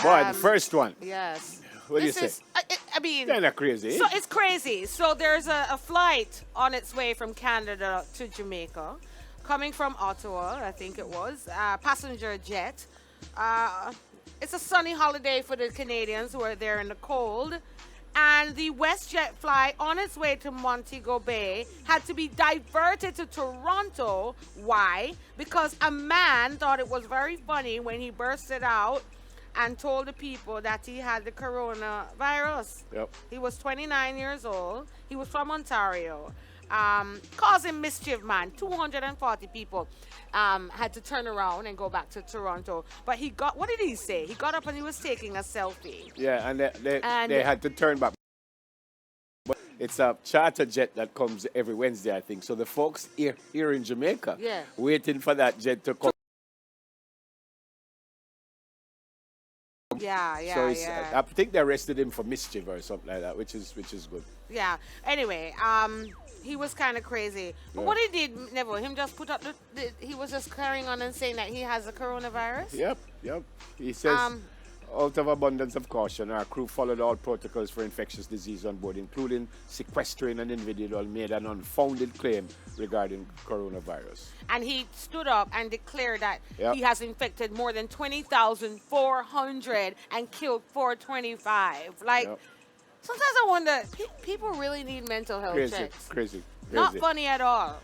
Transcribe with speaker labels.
Speaker 1: Boy, the first one.
Speaker 2: Yes.
Speaker 1: What do you
Speaker 2: This
Speaker 1: say?
Speaker 2: I mean,
Speaker 1: Kind of crazy.
Speaker 2: so it's crazy. So there's a flight on its way from Canada to Jamaica, coming from Ottawa, I think it was, passenger jet. Uh, it's a sunny holiday for the Canadians who are there in the cold. And the WestJet flight on its way to Montego Bay had to be diverted to Toronto. Why? Because a man thought it was very funny when he bursted out and told the people that he had the coronavirus.
Speaker 1: Yep.
Speaker 2: He was 29 years old. He was from Ontario. Causing mischief, man. 240 people had to turn around and go back to Toronto. But he got, what did he say? He got up and he was taking a selfie.
Speaker 1: Yeah, and they had to turn back. But it's a charter jet that comes every Wednesday, I think. So the folks here in Jamaica,
Speaker 2: Yeah.
Speaker 1: waiting for that jet to come.
Speaker 2: Yeah, yeah,
Speaker 1: So it's,
Speaker 2: yeah.
Speaker 1: I think they arrested him for mischief or something like that, which is good.
Speaker 2: Yeah. Anyway, he was kind of crazy. But
Speaker 1: Yeah.
Speaker 2: what he did, Neville, him just put up he was just carrying on and saying that he has the coronavirus.
Speaker 1: Yep. He says, out of abundance of caution, our crew followed all protocols for infectious disease on board, including sequestering an individual made an unfounded claim regarding coronavirus.
Speaker 2: And he stood up and declared that
Speaker 1: Yep.
Speaker 2: he has infected more than 20,400 and killed 425. Like,
Speaker 1: Yep.
Speaker 2: sometimes I wonder, people really need mental health checks.
Speaker 1: Crazy.
Speaker 2: Not funny at all.